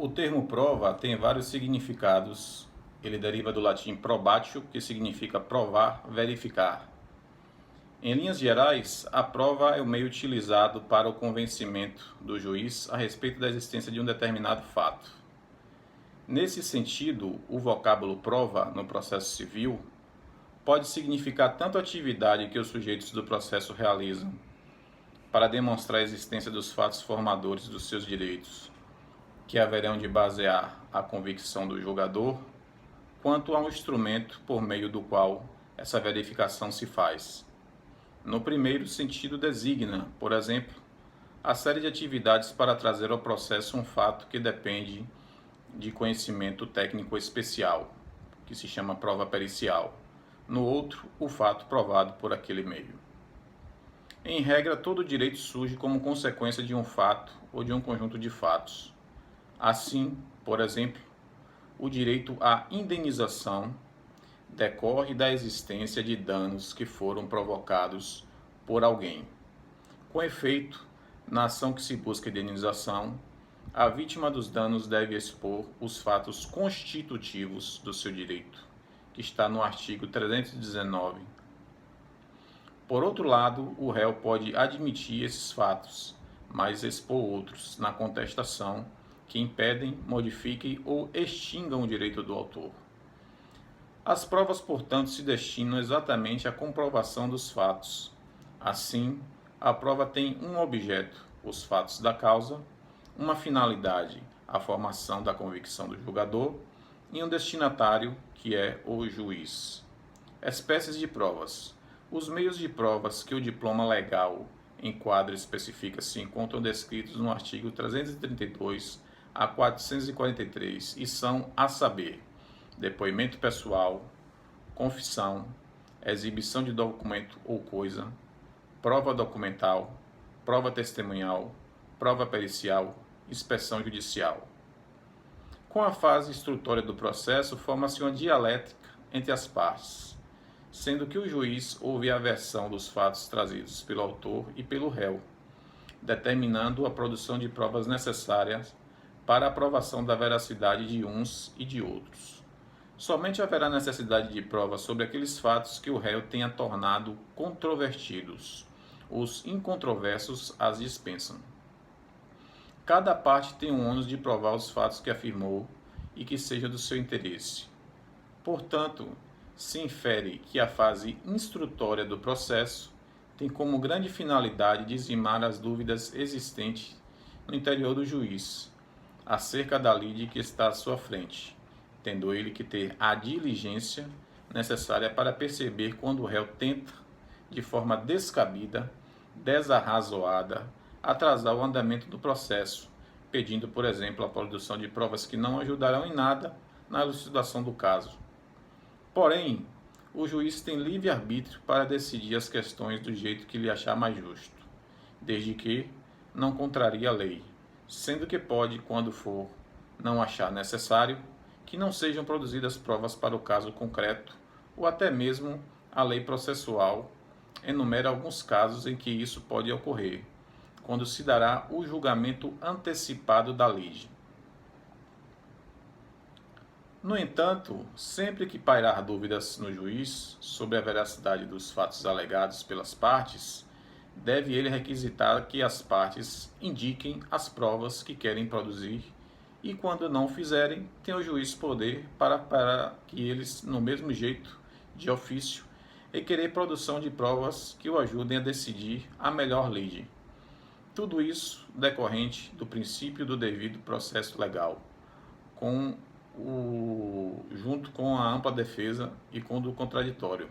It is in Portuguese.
O termo prova tem vários significados. Ele deriva do latim probatio, que significa provar, verificar. Em linhas gerais, a prova é o meio utilizado para o convencimento do juiz a respeito da existência de um determinado fato. Nesse sentido, o vocábulo prova, no processo civil, pode significar tanto a atividade que os sujeitos do processo realizam para demonstrar a existência dos fatos formadores dos seus direitos, que haverão de basear a convicção do julgador, quanto a um instrumento por meio do qual essa verificação se faz. No primeiro sentido, designa, por exemplo, a série de atividades para trazer ao processo um fato que depende de conhecimento técnico especial, que se chama prova pericial. No outro, o fato provado por aquele meio. Em regra, todo direito surge como consequência de um fato ou de um conjunto de fatos. Assim, por exemplo, o direito à indenização decorre da existência de danos que foram provocados por alguém. Com efeito, na ação que se busca indenização, a vítima dos danos deve expor os fatos constitutivos do seu direito, que está no artigo 319. Por outro lado, o réu pode admitir esses fatos, mas expor outros na contestação que impedem, modifiquem ou extingam o direito do autor. As provas, portanto, se destinam exatamente à comprovação dos fatos. Assim, a prova tem um objeto, os fatos da causa, uma finalidade, a formação da convicção do julgador, e um destinatário, que é o juiz. Espécies de provas. Os meios de provas que o diploma legal enquadra e especifica se encontram descritos no artigo 332 a 443 e são, a saber, depoimento pessoal, confissão, exibição de documento ou coisa, prova documental, prova testemunhal, prova pericial, inspeção judicial. Com a fase instrutória do processo, forma-se uma dialética entre as partes, sendo que o juiz ouve a versão dos fatos trazidos pelo autor e pelo réu, determinando a produção de provas necessárias para a aprovação da veracidade de uns e de outros. Somente haverá necessidade de prova sobre aqueles fatos que o réu tenha tornado controvertidos. Os incontroversos as dispensam. Cada parte tem o ônus de provar os fatos que afirmou e que seja do seu interesse. Portanto, se infere que a fase instrutória do processo tem como grande finalidade dizimar as dúvidas existentes no interior do juiz, acerca da lide que está à sua frente, tendo ele que ter a diligência necessária para perceber quando o réu tenta, de forma descabida, desarrazoada, atrasar o andamento do processo, pedindo, por exemplo, a produção de provas que não ajudarão em nada na elucidação do caso. Porém, o juiz tem livre-arbítrio para decidir as questões do jeito que lhe achar mais justo, desde que não contrarie a lei, sendo que pode, quando for não achar necessário, que não sejam produzidas provas para o caso concreto, ou até mesmo a lei processual enumera alguns casos em que isso pode ocorrer, quando se dará o julgamento antecipado da lide. No entanto, sempre que pairar dúvidas no juiz sobre a veracidade dos fatos alegados pelas partes, deve ele requisitar que as partes indiquem as provas que querem produzir e, quando não fizerem, tem o juiz poder para que eles, no mesmo jeito, de ofício, requerer produção de provas que o ajudem a decidir a melhor lide. Tudo isso decorrente do princípio do devido processo legal, junto com a ampla defesa e com o do contraditório.